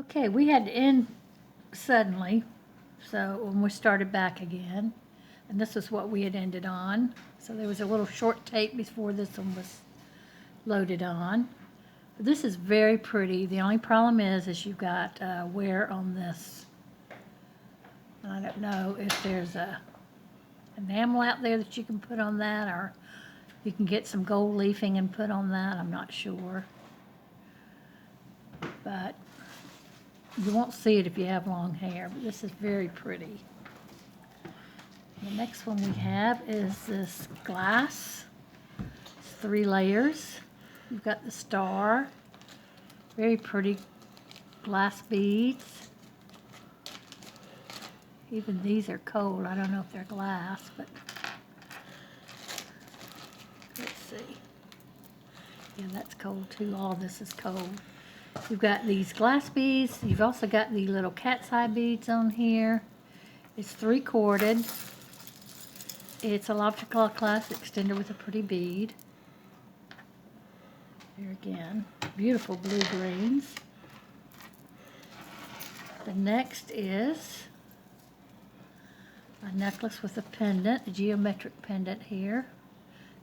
Okay, we had to end suddenly, so when we started back again, and this is what we had ended on. So there was a little short tape before this one was loaded on. But this is very pretty. The only problem is you've got wear on this. I don't know if there's a enamel out there that you can put on that, or you can get some gold leafing and put on that. I'm not sure. But you won't see it if you have long hair, but this is very pretty. The next one we have is this glass. It's 3 layers. You've got the star, very pretty glass beads. Even these are cold. I don't know if they're glass, but let's see. Yeah, that's cold too. All this is cold. You've got these glass beads. You've also got the little cat's eye beads on here. It's 3-corded. It's a lobster claw clasp extender with a pretty bead. There again, beautiful blue greens. The next is a necklace with a pendant, a geometric pendant here,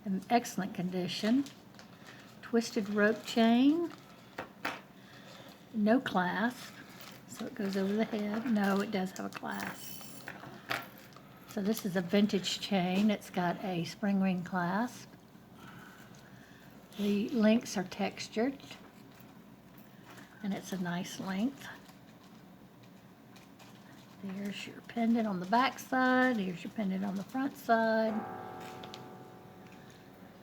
in excellent condition. Twisted rope chain. No clasp, so it goes over the head. No, it does have a clasp. So this is a vintage chain. It's got a spring ring clasp. The links are textured, and it's a nice length. There's your pendant on the back side. Here's your pendant on the front side.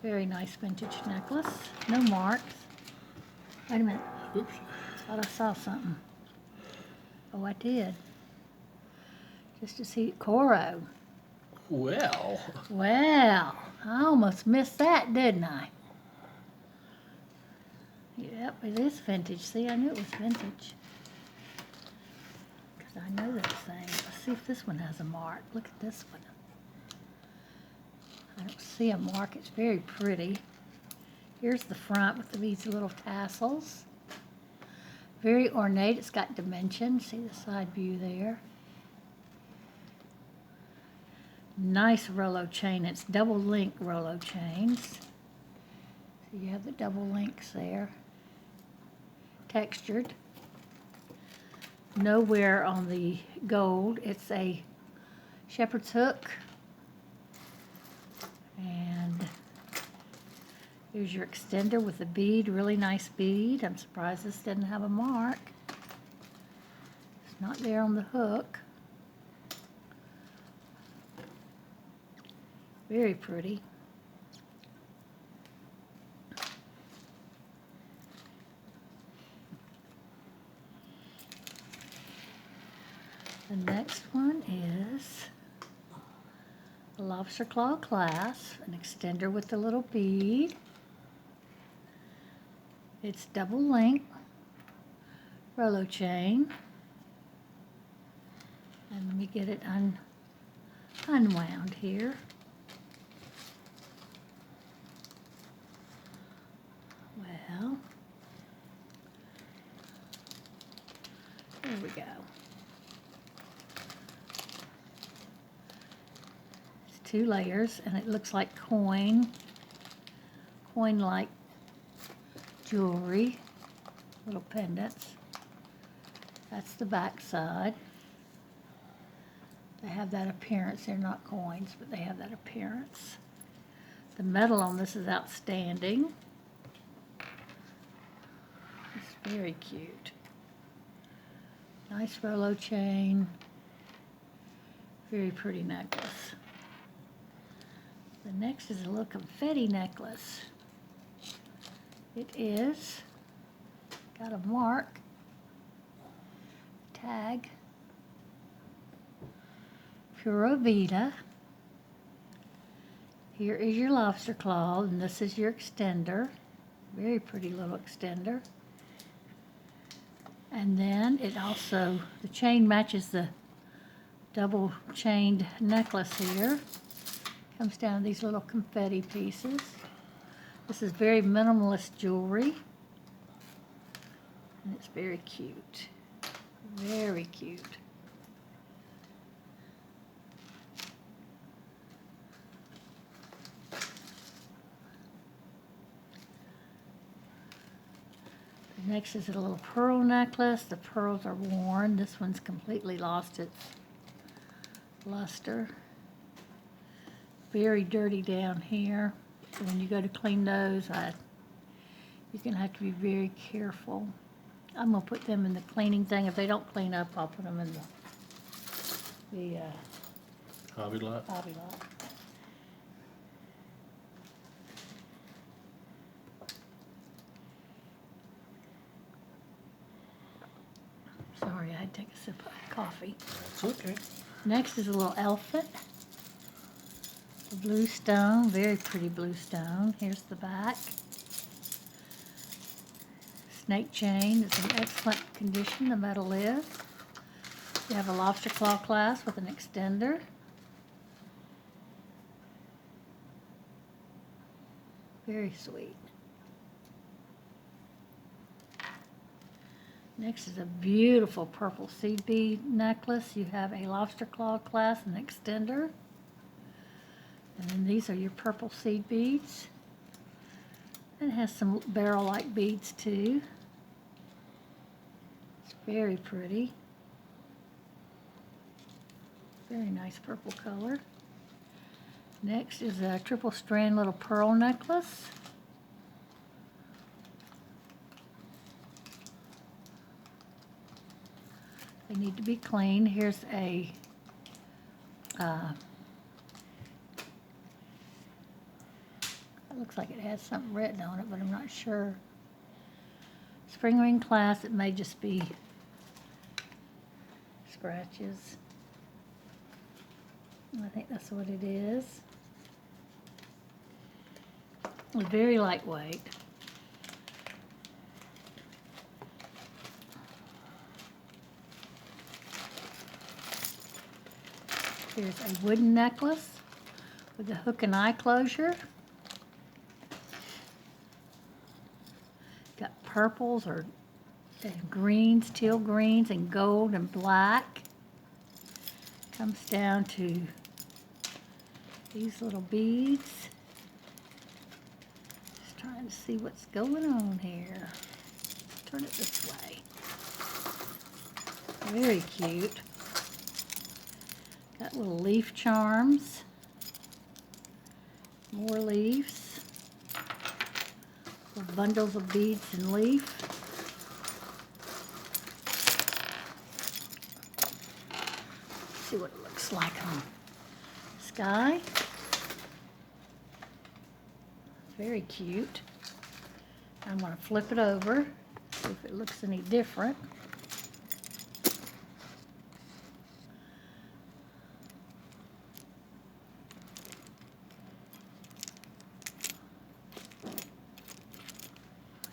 Very nice vintage necklace. No marks. Wait a minute. Oops. Thought I saw something. Oh, I did. Just to see Coro. Well, Well, I almost missed that, didn't I? Yep, it is vintage. See, I knew it was vintage. Because I know those things. Let's see if this one has a mark. Look at this one. I don't see a mark. It's very pretty. Here's the front with these little tassels. Very ornate. It's got dimension. See the side view there. Nice Rollo chain. It's double link Rollo chains. So you have the double links there. Textured. No wear on the gold. It's a shepherd's hook. And here's your extender with a bead, really nice bead. I'm surprised this didn't have a mark. It's not there on the hook. Very pretty. The next one is a lobster claw clasp, an extender with a little bead. It's double link Rollo chain. And let me get it unwound here. Well, there we go. It's 2 layers, and it looks like coin-like jewelry, little pendants. That's the back side. They have that appearance. They're not coins, but they have that appearance. The metal on this is outstanding. It's very cute. Nice Rollo chain. Very pretty necklace. The next is a little confetti necklace. It is got a mark, tag, Pura Vida. Here is your lobster claw, and this is your extender. Very pretty little extender. And then it also, the chain matches the double chained necklace here. Comes down to these little confetti pieces. This is very minimalist jewelry. And it's very cute. Very cute. The next is a little pearl necklace. The pearls are worn. This one's completely lost its luster. Very dirty down here. So when you go to clean those, you're gonna have to be very careful. I'm gonna put them in the cleaning thing. If they don't clean up, I'll put them in the Hobby lot. hobby lot. Sorry, I had to take a sip of coffee. It's okay. Next is a little elephant. A blue stone, very pretty blue stone. Here's the back. Snake chain. It's in excellent condition, the metal is. You have a lobster claw clasp with an extender. Very sweet. Next is a beautiful purple seed bead necklace. You have a lobster claw clasp and extender. And then these are your purple seed beads. And it has some barrel-like beads too. It's very pretty. Very nice purple color. Next is a triple strand little pearl necklace. They need to be cleaned. Here's a it looks like it has something written on it, but I'm not sure. Spring ring clasp. It may just be scratches. I think that's what it is. It's very lightweight. Here's a wooden necklace with a hook and eye closure. Got purples and greens, teal greens, and gold and black. Comes down to these little beads. Just trying to see what's going on here. Turn it this way. Very cute. Got little leaf charms. More leaves. Little bundles of beads and leaf. See what it looks like on the sky. Very cute. I'm going to flip it over, see if it looks any different.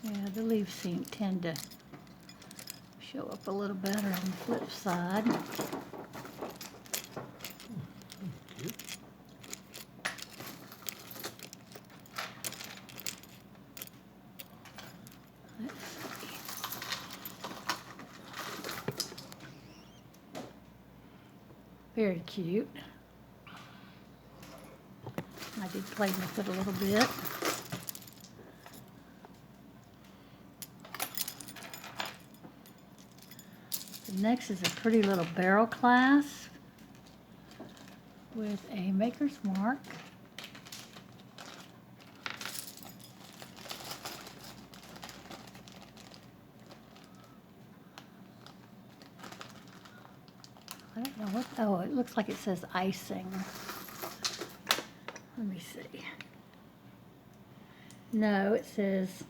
Yeah, the leaves tend to show up a little better on the flip side. Cute. Let's see. Very cute. I did play with it a little bit. The next is a pretty little barrel clasp with a maker's mark. I don't know what, oh, it looks like it says icing. Let me see. No, it says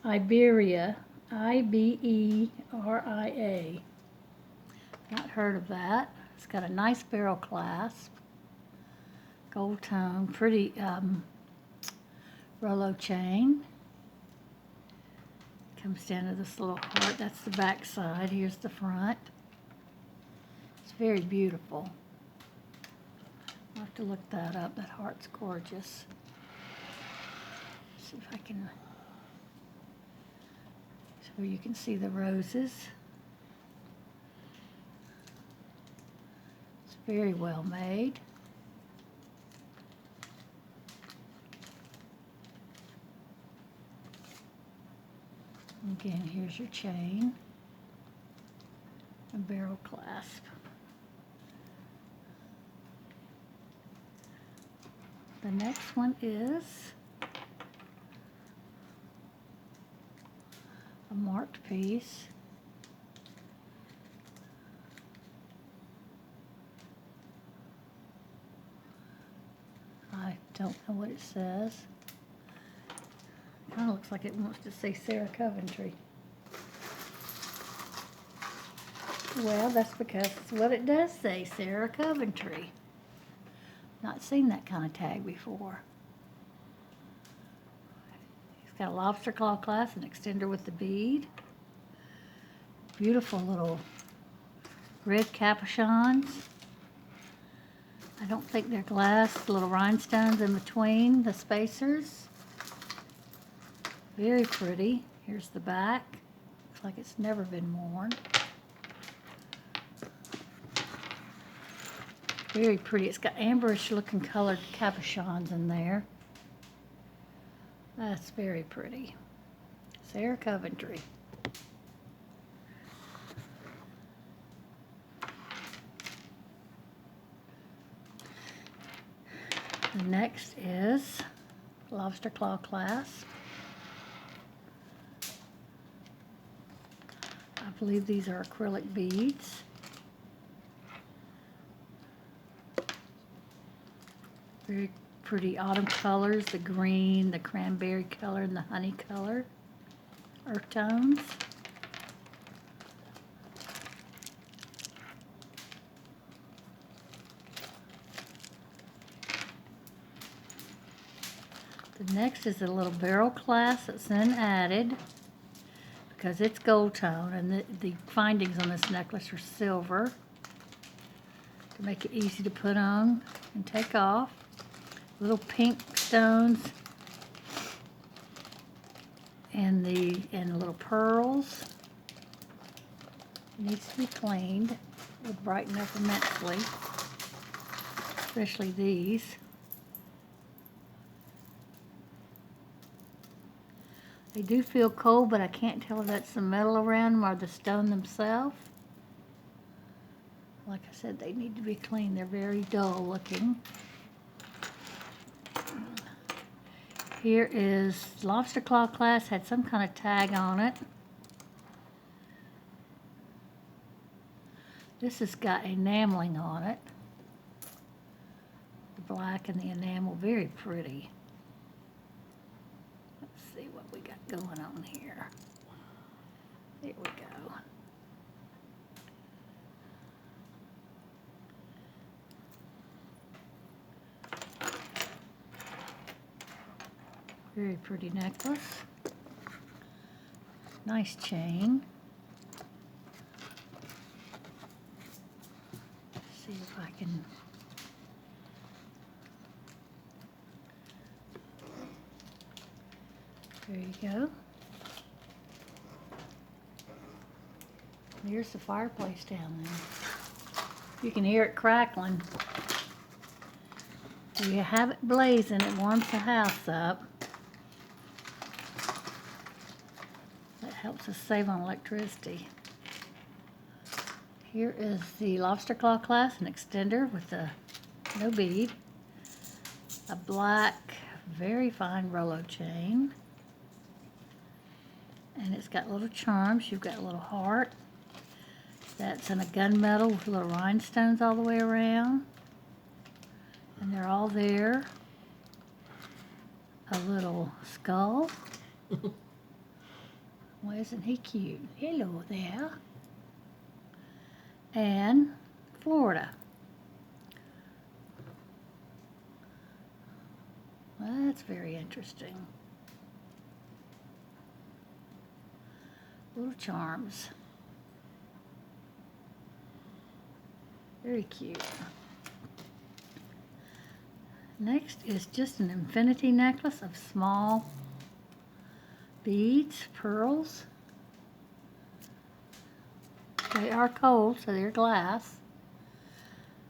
Iberia, I-B-E-R-I-A. Not heard of that. It's got a nice barrel clasp, gold tone, pretty Rolo chain. Comes down to this little heart. That's the back side. Here's the front. It's very beautiful. I'll have to look that up. That heart's gorgeous. See if I can, so you can see the roses. Very well made. Again, here's your chain. A barrel clasp. The next one is a marked piece. I don't know what it says. Kind of looks like it wants to say Sarah Coventry. Well, that's because it's what it does say, Sarah Coventry. Not seen that kind of tag before. It's got a lobster claw clasp, an extender with the bead. Beautiful little red capuchons. I don't think they're glass, little rhinestones in between the spacers. Very pretty. Here's the back. Looks like it's never been worn. Very pretty. It's got amberish looking colored capuchons in there. That's very pretty. Sarah Coventry. The next is lobster claw clasp. I believe these are acrylic beads. Very pretty autumn colors, the green, the cranberry color, and the honey color. Earth tones. The next is a little barrel clasp that's then added because it's gold tone, and the findings on this necklace are silver to make it easy to put on and take off. Little pink stones and little pearls. It needs to be cleaned. It would brighten up immensely, especially these. They do feel cold, but I can't tell if that's the metal around them or the stone themselves. Like I said, they need to be cleaned. They're very dull looking. Here is lobster claw clasp, had some kind of tag on it. This has got enameling on it. The black and the enamel, very pretty. Let's see what we got going on here. There we go. Very pretty necklace. Nice chain. Let's see if I can. There you go. There's the fireplace down there. You can hear it crackling. If you have it blazing, it warms the house up. Helps us save on electricity. Here is the lobster claw clasp, an extender with a no bead, a black, very fine Rolo chain, and it's got little charms. You've got a little heart. That's in a gunmetal with little rhinestones all the way around, and they're all there. A little skull. Well, isn't he cute? Hello there. And Florida. Well, that's very interesting. Little charms. Very cute. Next is just an infinity necklace of small beads, pearls. They are cold, so they're glass.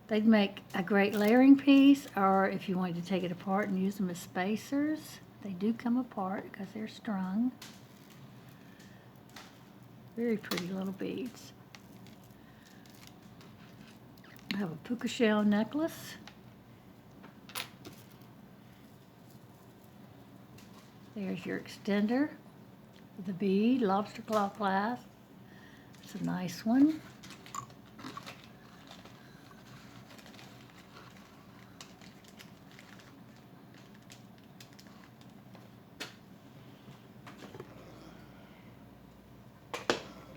They'd make a great layering piece, or if you wanted to take it apart and use them as spacers, they do come apart because they're strung. Very pretty little beads. I have a puka shell necklace. There's your extender, the bead, lobster claw clasp. It's a nice one.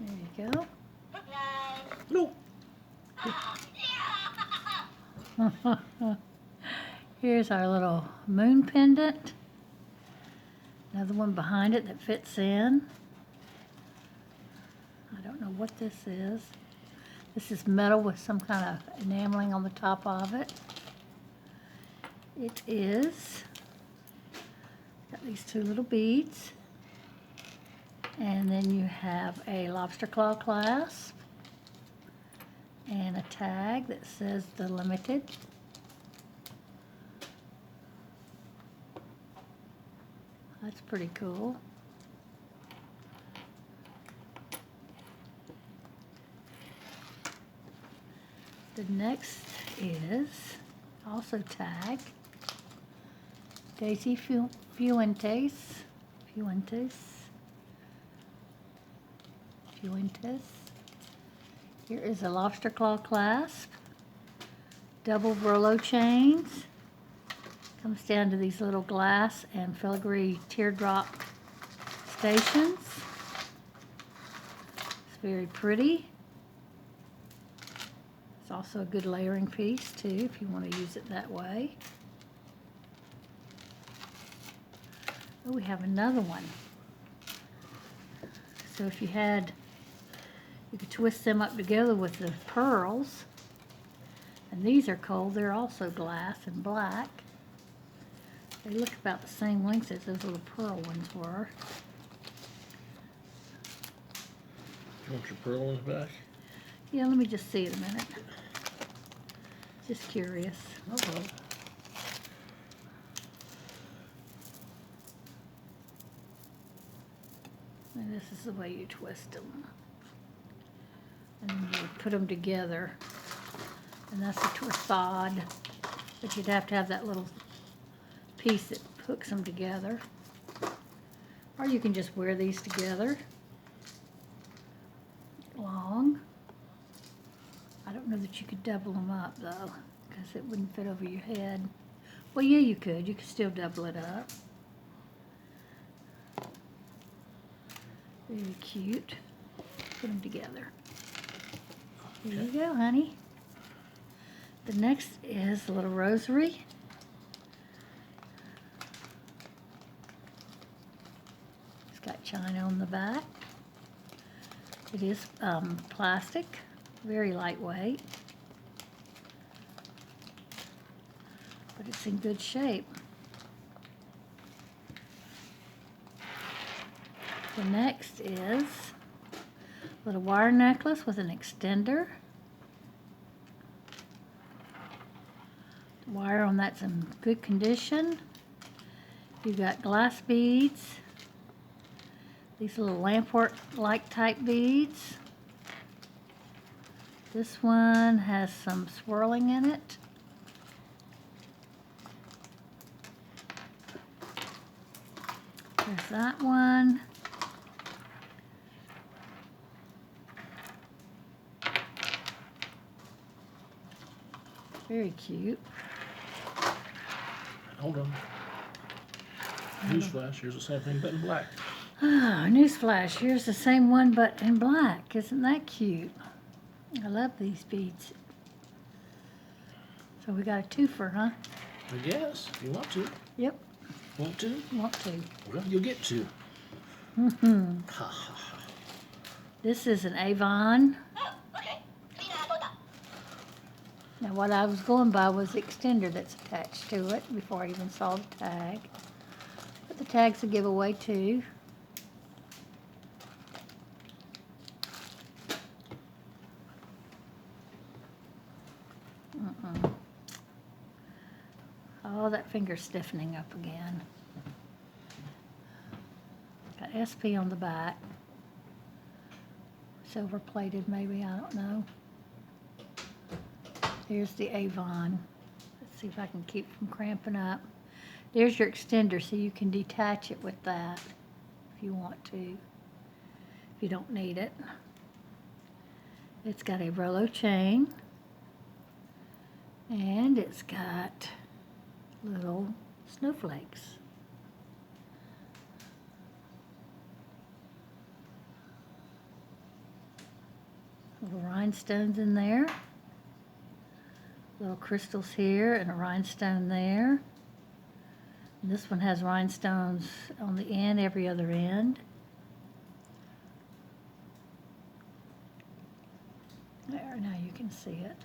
There you go. No. Here's our little moon pendant. Another one behind it that fits in. I don't know what this is. This is metal with some kind of enameling on the top of it. It is, got these two little beads. And then you have a lobster claw clasp and a tag that says the limited. That's pretty cool. The next is also tag. Daisy Fuentes. Here is a lobster claw clasp. Double Vrolo chains. Comes down to these little glass and filigree teardrop stations. It's very pretty. It's also a good layering piece too if you want to use it that way. Oh, we have another one. So if you could twist them up together with the pearls. And these are cold, they're also glass and black. They look about the same length as those little pearl ones were. You want your pearl ones back? Yeah, let me just see it a minute. Just curious. Uh-huh. And this is the way you twist them. And then you would put them together. And that's a torsade. But you'd have to have that little piece that hooks them together. Or you can just wear these together. Long. I don't know that you could double them up though, because it wouldn't fit over your head. Well, yeah, you could. You could still double it up. Very cute. Put them together. There you go, honey. The next is a little rosary. It's got china on the back. It is plastic, very lightweight, but it's in good shape. The next is a little wire necklace with an extender. The wire on that's in good condition. You've got glass beads. These little lampwork-like type beads. This one has some swirling in it. There's that one. Very cute. Hold on. Newsflash, here's the same thing but in black. Ah, newsflash, here's the same one but in black. Isn't that cute? I love these beads. So we got a twofer, huh? I guess, if you want to. Yep, Want to? want to. Well, you'll get to. Mm-hmm. Ha ha ha. This is an Avon. Now what I was going by was the extender that's attached to it before I even saw the tag. But the tag's a giveaway too. Oh, that finger's stiffening up again. Got SP on the back. Silver plated maybe, I don't know. There's the Avon. Let's see if I can keep from cramping up. There's your extender, so you can detach it with that if you want to, if you don't need it. It's got a Rolo chain, and it's got little snowflakes. Little rhinestones in there. Little crystals here and a rhinestone there. And this one has rhinestones on the end, every other end. There, now you can see it.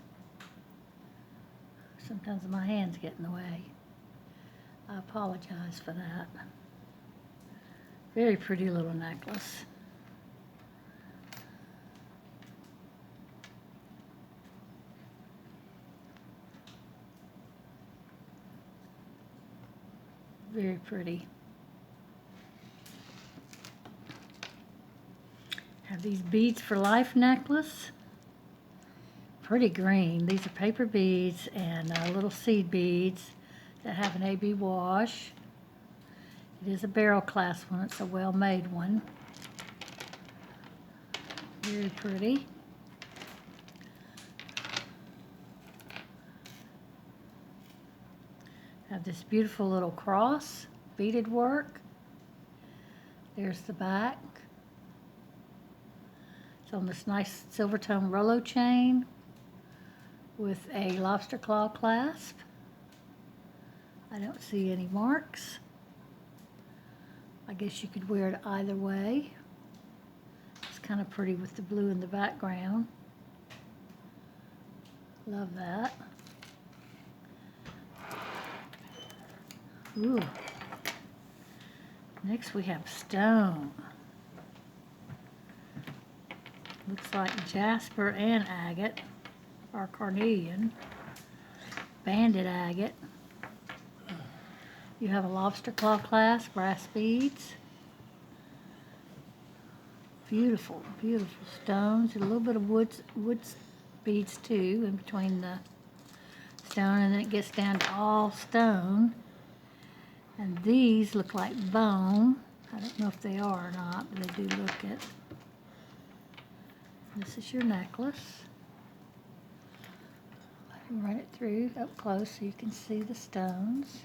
Sometimes my hands get in the way. I apologize for that. Very pretty little necklace. Very pretty. Have these Beads for Life necklace. Pretty green. These are paper beads and little seed beads that have an AB wash. It is a barrel clasp one. It's a well-made one. Very pretty. Have this beautiful little cross, beaded work. There's the back. It's on this nice silver tone Rolo chain with a lobster claw clasp. I don't see any marks. I guess you could wear it either way. It's kind of pretty with the blue in the background. Love that. Ooh. Next we have stone. Looks like jasper and agate, or carnelian. Banded agate. You have a lobster claw clasp, brass beads. Beautiful, beautiful stones. And a little bit of wood beads too in between the stone, and then it gets down to all stone. And these look like bone. I don't know if they are or not, but they do look it. This is your necklace. Let me run it through up close so you can see the stones.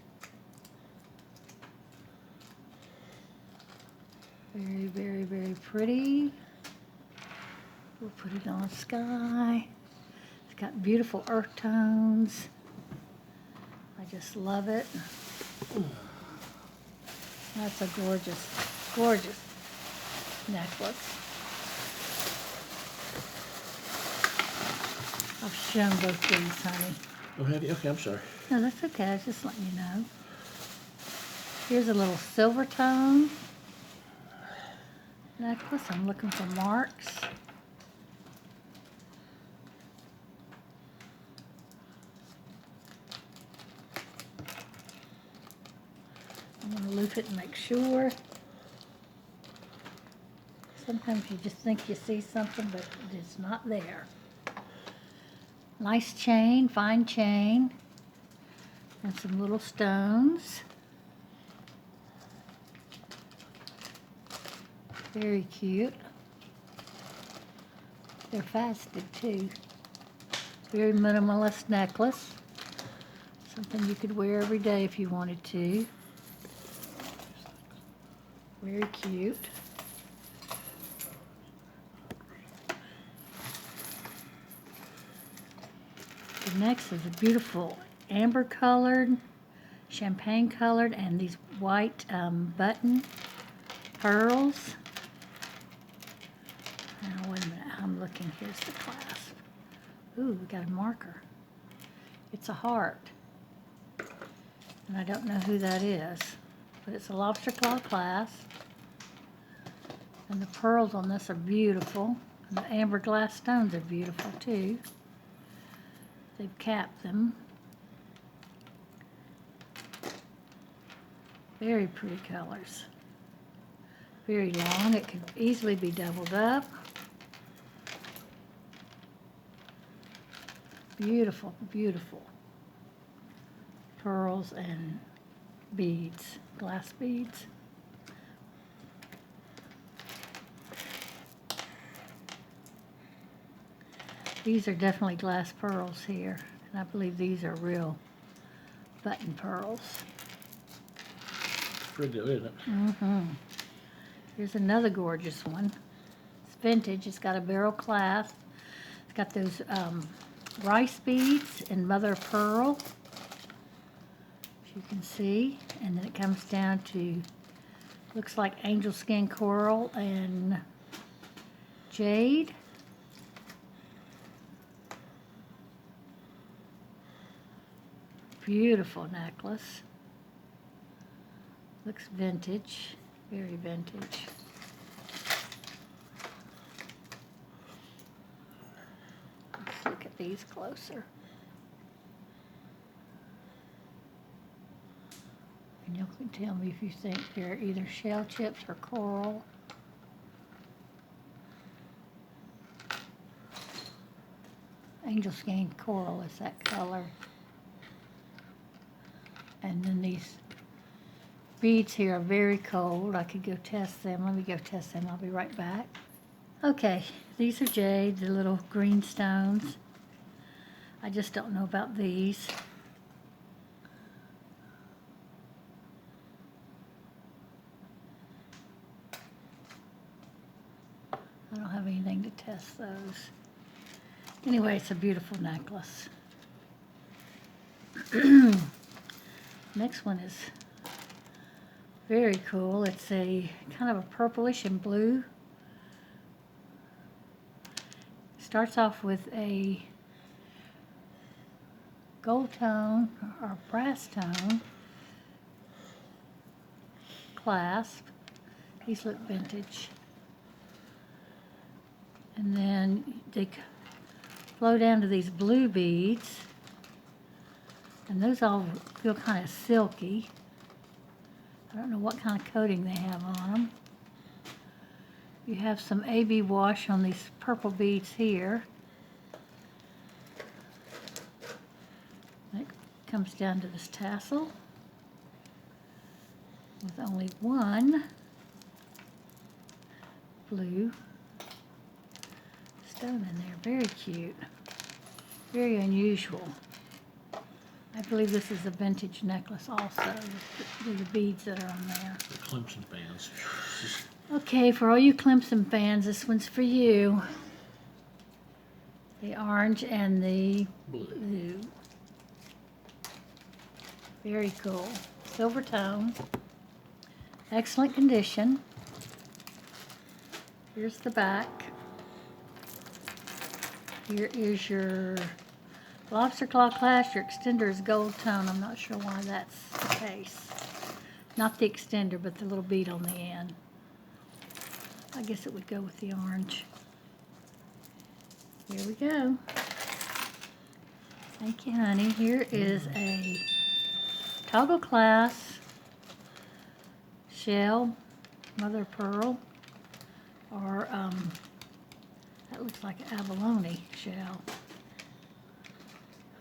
Very, very, very pretty. We'll put it on sky. It's got beautiful earth tones. I just love it. That's a gorgeous, gorgeous necklace. I've shown both these, honey. Oh, have you? Okay, I'm sorry. No, that's okay. I was just letting you know. Here's a little silver tone necklace. I'm looking for marks. I'm going to loop it and make sure. Sometimes you just think you see something, but it's not there. Nice chain, fine chain, and some little stones. Very cute. They're faceted too. Very minimalist necklace. Something you could wear every day if you wanted to. Very cute. The next is a beautiful amber colored, champagne colored, and these white button pearls. Now wait a minute, I'm looking. Here's the clasp. Ooh, we got a marker. It's a heart. And I don't know who that is, but it's a lobster claw clasp. And the pearls on this are beautiful. And the amber glass stones are beautiful too. they've capped them. Very pretty colors. Very long. It could easily be doubled up. Beautiful, beautiful pearls and beads, glass beads. These are definitely glass pearls here, and I believe these are real button pearls. Pretty good, isn't it? Mm-hmm. Here's another gorgeous one. It's vintage. It's got a barrel clasp. It's got those rice beads and mother of pearl, as you can see. And then it comes down to, looks like angel skin coral and jade. Beautiful necklace. Looks vintage, very vintage. Let's look at these closer. And you can tell me if you think they're either shell chips or coral. Angel skin coral is that color. And then these beads here are very cold. I could go test them. Let me go test them. I'll be right back. Okay, these are jade, the little green stones. I just don't know about these. I don't have anything to test those. Anyway, it's a beautiful necklace. Next one is very cool. It's a kind of a purplish and blue. Starts off with a gold tone or brass tone clasp. These look vintage. And then they flow down to these blue beads. And those all feel kind of silky. I don't know what kind of coating they have on them. You have some AB wash on these purple beads here. It comes down to this tassel with only one blue stone in there. Very cute. Very unusual. I believe this is a vintage necklace also, with the beads that are on there. The Clemson Bands. Okay, for all you Clemson fans, this one's for you. The orange and the blue. Very cool. Silver tone. Excellent condition. Here's the back. Here is your Lobster claw clasp. Your extender is gold tone. I'm not sure why that's the case. Not the extender, but the little bead on the end. I guess it would go with the orange. Here we go. Thank you, honey. Here is a toggle clasp shell, mother of pearl, or that looks like an abalone shell.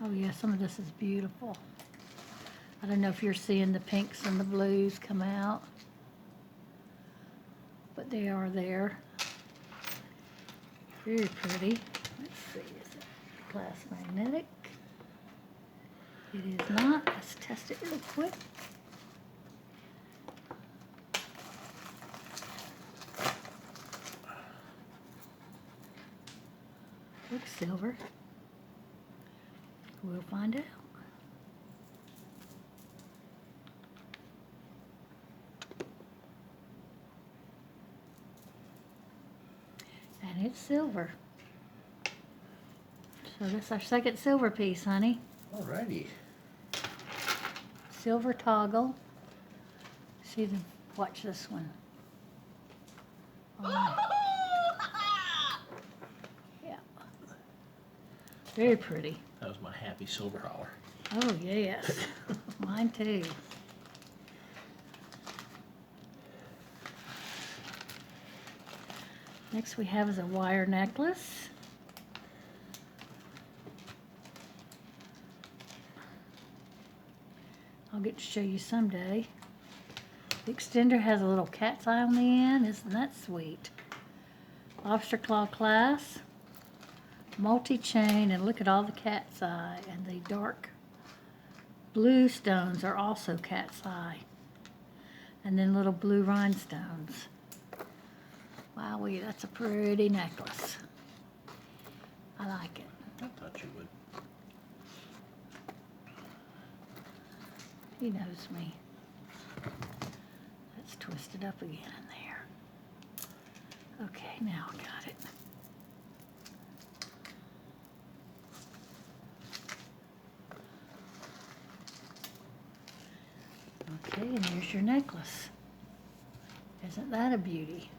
Oh yeah, some of this is beautiful. I don't know if you're seeing the pinks and the blues come out, but they are there. Very pretty. Let's see, is it glass magnetic? It is not. Let's test it real quick. Looks silver. We'll find out. And it's silver. So that's our second silver piece, honey. Alrighty. Silver toggle. See the, watch this one. Oh, yeah. Very pretty. That was my happy silver hour. Oh, yes. Mine too. Next we have is a wire necklace. I'll get to show you someday. The extender has a little cat's eye on the end. Isn't that sweet? Lobster claw clasp, multi-chain, and look at all the cat's eye. And the dark blue stones are also cat's eye. And then little blue rhinestones. Wowee, that's a pretty necklace. I like it. I thought you would. He knows me. Let's twist it up again in there. Okay, now I got it. Okay, and there's your necklace. Isn't that a beauty?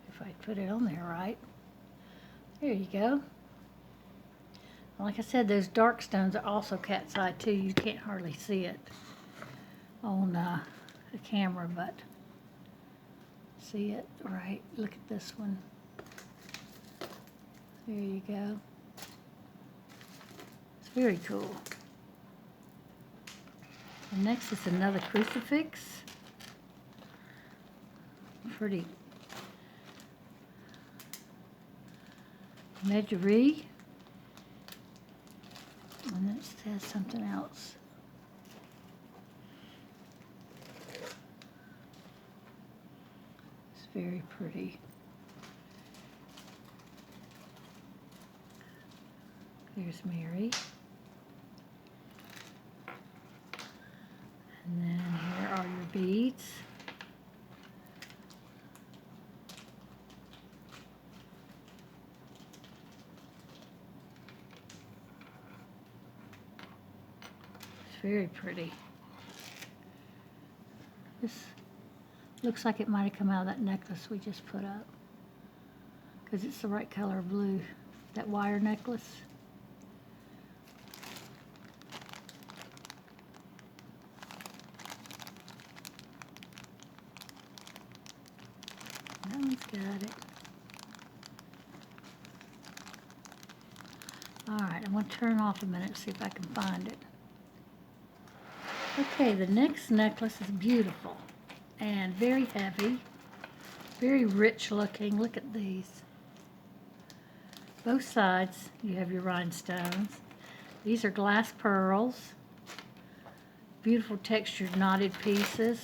If I put it on there right. There you go. Like I said, those dark stones are also cat's eye too. You can't hardly see it on the camera, but see it right. Look at this one. There you go. It's very cool. And next is another crucifix. Pretty medjugorje. And then it says something else. It's very pretty. There's Mary. And then here are your beads. Very pretty. This looks like it might have come out of that necklace we just put up, because it's the right color of blue, that wire necklace. That one's got it. Alright, I'm going to turn off a minute and see if I can find it. Okay, the next necklace is beautiful and very heavy, very rich looking. Look at these. Both sides you have your rhinestones. These are glass pearls, beautiful textured knotted pieces,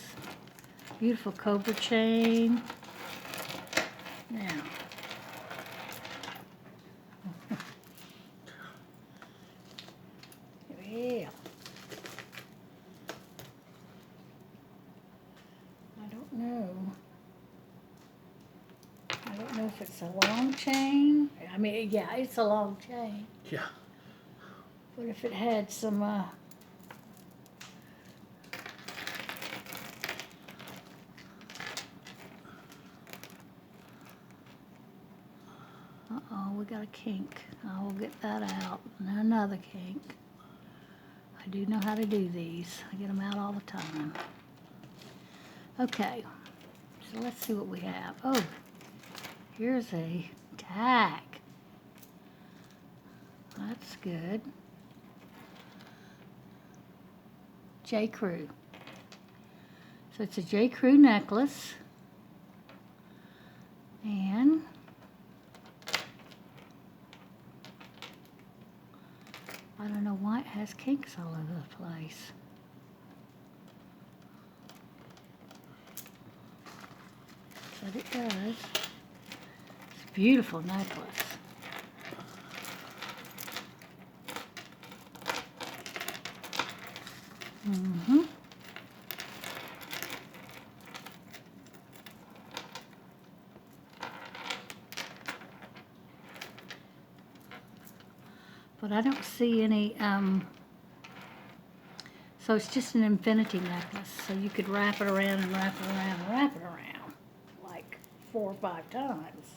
beautiful cobra chain. Now, yeah. I don't know if it's a long chain. I mean, yeah, it's a long chain. Yeah. But if it had some, uh-oh, we got a kink. I will get that out. And another kink. I do know how to do these. I get them out all the time. Okay, so let's see what we have. Oh, here's a tag. That's good. J. Crew. So it's a J. Crew necklace. And I don't know why it has kinks all over the place. But it does. It's a beautiful necklace. Mm-hmm. But I don't see any, so it's just an infinity necklace. So you could wrap it around and wrap it around and wrap it around like 4 or 5 times.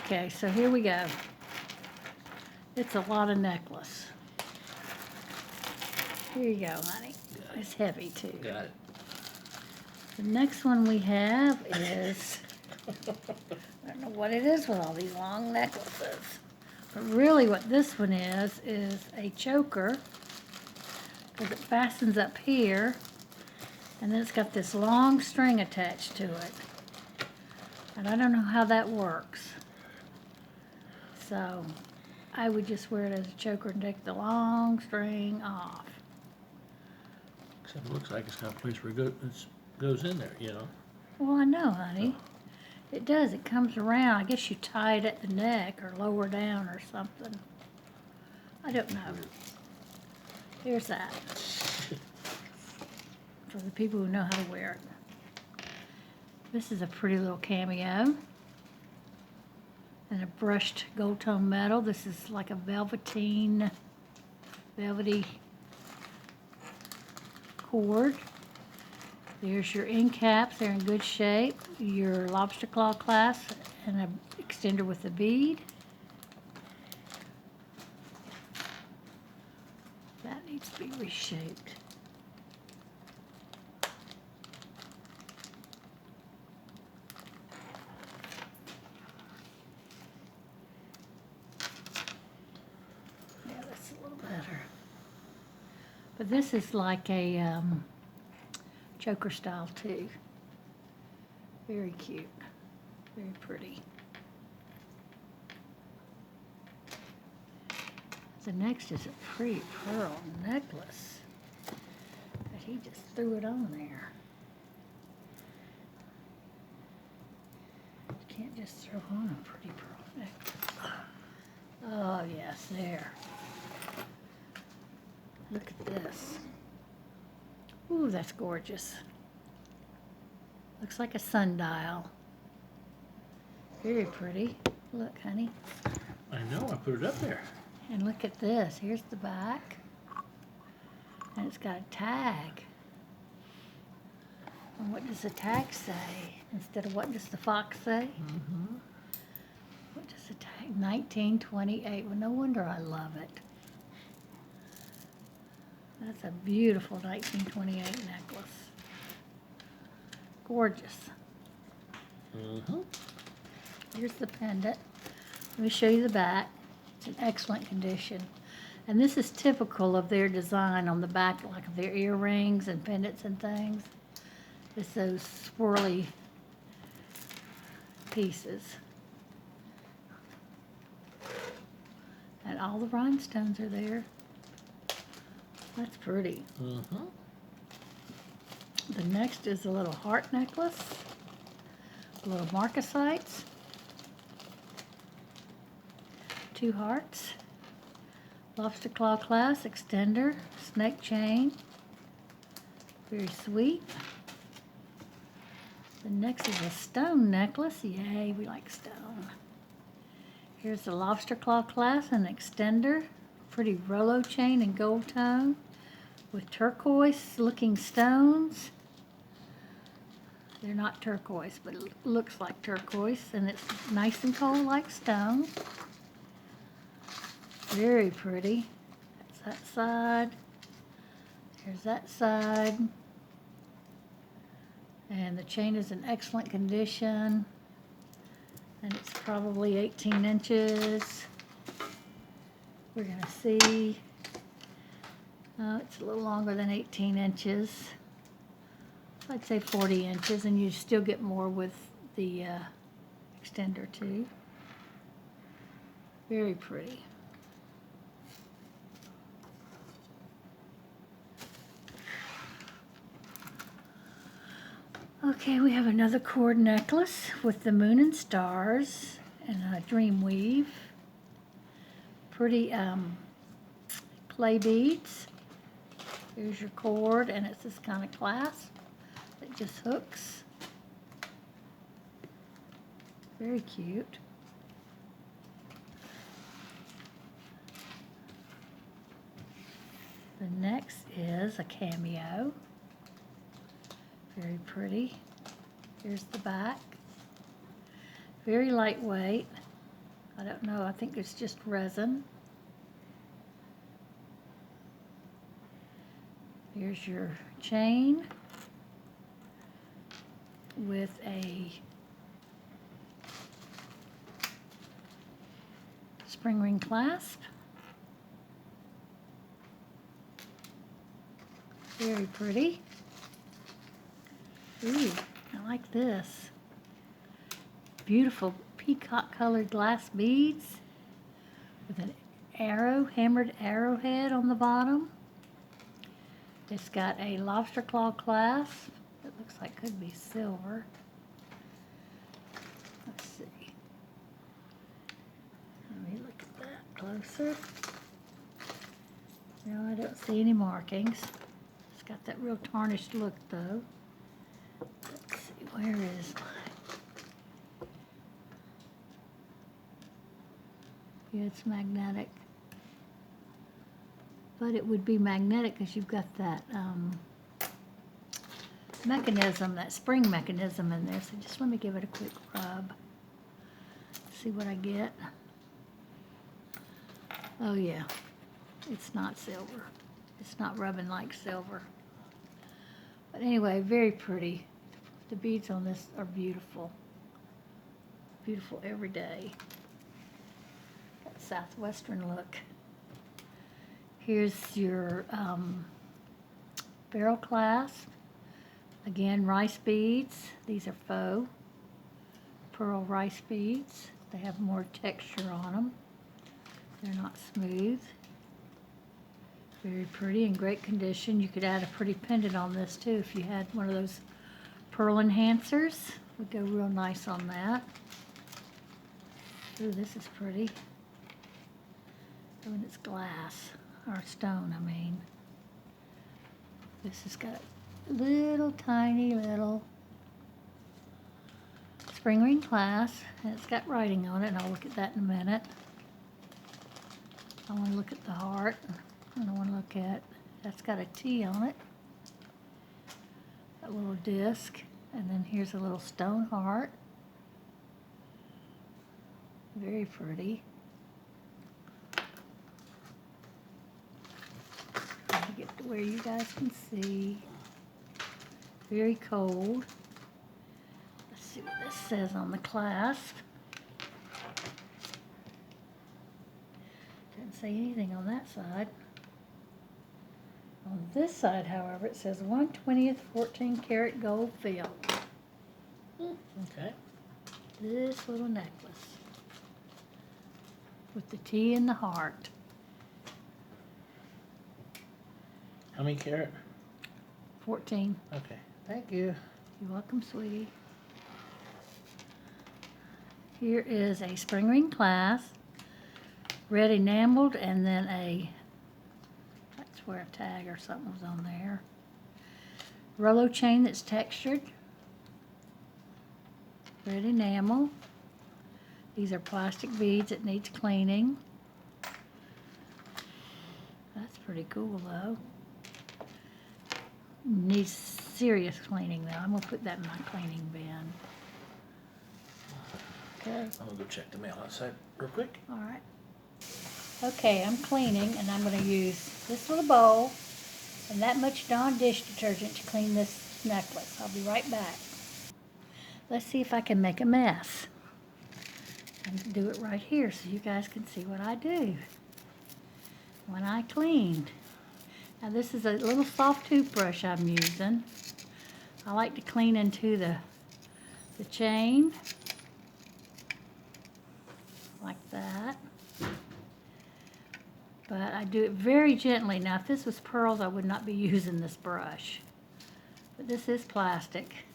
Okay, so here we go. It's a lot of necklace. Here you go, honey. Got it. It's heavy too. Got it. The next one we have is, I don't know what it is with all these long necklaces. But really what this one is a choker, because it fastens up here, and then it's got this long string attached to it. And I don't know how that works. So I would just wear it as a choker and take the long string off. Except it looks like it's got a place where it goes in there, you know? Well, I know, honey. It does. It comes around. I guess you tie it at the neck or lower down or something. I don't know. Here's that. For the people who know how to wear it. This is a pretty little cameo. And a brushed gold tone metal. This is like a velvety cord. There's your end caps, they're in good shape. Your lobster claw clasp and an extender with a bead. That needs to be reshaped. Yeah, that's a little better. But this is like a choker style too. Very cute, very pretty. The next is a pretty pearl necklace that he just threw it on there. You can't just throw on a pretty pearl necklace. Oh yes, there. Look at this. Ooh, that's gorgeous. Looks like a sundial. Very pretty. Look, honey. I know, I put it up there. And look at this. Here's the back. And it's got a tag. And what does the tag say? Instead of what does the fox say? Mm-hmm. What does the tag? 1928. Well, no wonder I love it. That's a beautiful 1928 necklace. Gorgeous. Mm-hmm. Here's the pendant. Let me show you the back. It's in excellent condition. And this is typical of their design on the back, like of their earrings and pendants and things. It's those swirly pieces. And all the rhinestones are there. That's pretty. Mm-hmm. The next is a little heart necklace, little marcasites, 2 hearts, lobster claw clasp, extender, snake chain, very sweet. The next is a stone necklace. Yay, we like stone. Here's the lobster claw clasp and extender, pretty Rolo chain in gold tone with turquoise looking stones. They're not turquoise, but it looks like turquoise, and it's nice and cold like stone. Very pretty. That's that side. Here's that side. And the chain is in excellent condition. And it's probably 18 inches. We're going to see. It's a little longer than 18 inches. I'd say 40 inches, and you still get more with the extender too. Very pretty. Okay, we have another cord necklace with the moon and stars and a dream weave. Pretty clay beads. Here's your cord, and it's this kind of clasp that just hooks. Very cute. The next is a cameo. Very pretty. Here's the back. Very lightweight. I don't know, I think it's just resin. Here's your chain with a spring ring clasp. Very pretty. Ooh, I like this. Beautiful peacock colored glass beads with an arrow, hammered arrowhead on the bottom. It's got a lobster claw clasp. It looks like could be silver. Let's see. Let me look at that closer. No, I don't see any markings. It's got that real tarnished look though. Let's see, where is mine? Yeah, it's magnetic. But it would be magnetic because you've got that mechanism, that spring mechanism in there. So just let me give it a quick rub. See what I get. Oh yeah, it's not silver. It's not rubbing like silver. But anyway, very pretty. The beads on this are beautiful. Beautiful every day. That southwestern look. Here's your barrel clasp. Again, rice beads. These are faux pearl rice beads. They have more texture on them. They're not smooth. Very pretty, in great condition. You could add a pretty pendant on this too if you had one of those pearl enhancers. Would go real nice on that. Ooh, this is pretty. Oh, and it's glass. Or stone, I mean. This has got a little tiny little spring ring clasp, and it's got writing on it, and I'll look at that in a minute. I want to look at the heart, and I want to look at, that's got a T on it, a little disc, and then here's a little stone heart. Very pretty. Get to where you guys can see. Very cold. Let's see what this says on the clasp. Didn't say anything on that side. On this side, however, it says 1/20th 14 karat gold fill. Okay. This little necklace with the T in the heart. How many carat? 14. Okay. Thank you. You're welcome, sweetie. Here is a spring ring clasp, red enameled, and then I swear a tag or something was on there. Rollo chain that's textured, red enamel. These are plastic beads that needs cleaning. That's pretty cool though. Needs serious cleaning though. I'm gonna put that in my cleaning bin. Okay. I'm gonna go check the mail outside real quick. All right. Okay, I'm cleaning and I'm gonna use this little bowl and that much Dawn dish detergent to clean this necklace. I'll be right back. Let's see if I can make a mess. And do it right here so you guys can see what I do when I clean. Now this is a little soft toothbrush I'm using. I like to clean into the chain like that. But I do it very gently. Now if this was pearls, I would not be using this brush. But this is plastic.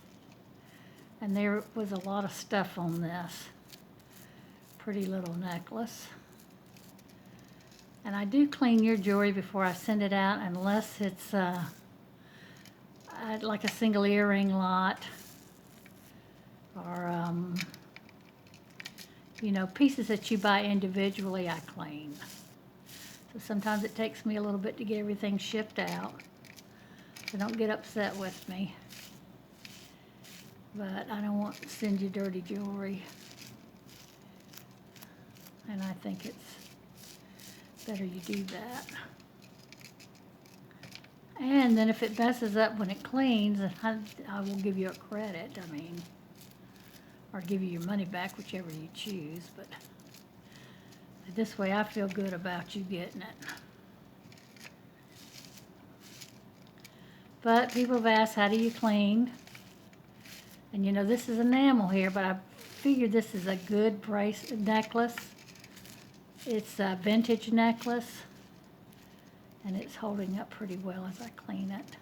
And there was a lot of stuff on this pretty little necklace. And I do clean your jewelry before I send it out, unless it's like a single earring lot or you know, pieces that you buy individually I clean. So sometimes it takes me a little bit to get everything shipped out. So don't get upset with me. But I don't want to send you dirty jewelry. and I think it's better you do that. And then if it messes up when it cleans, I will give you a credit, I mean, or give you your money back, whichever you choose, but this way I feel good about you getting it. But people have asked, how do you clean? And you know, this is enamel here, but I figured this is a good price necklace. It's a vintage necklace, and it's holding up pretty well as I clean it.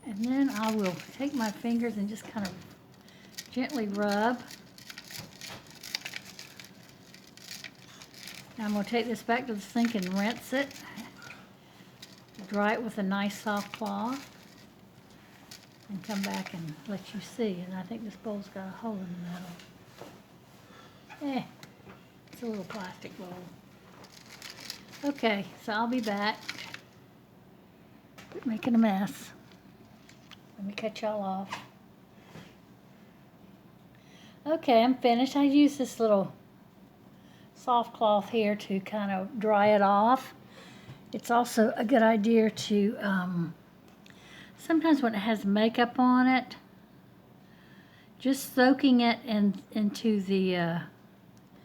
And then I will take my fingers and just kind of gently rub. Now I'm going to take this back to the sink and rinse it. Dry it with a nice soft cloth. And come back and let you see. And I think this bowl's got a hole in the middle. It's a little plastic bowl. Okay, so I'll be back. Quit making a mess. Let me cut y'all off. Okay, I'm finished. I use this little soft cloth here to kind of dry it off. It's also a good idea to, sometimes when it has makeup on it, just soaking it into the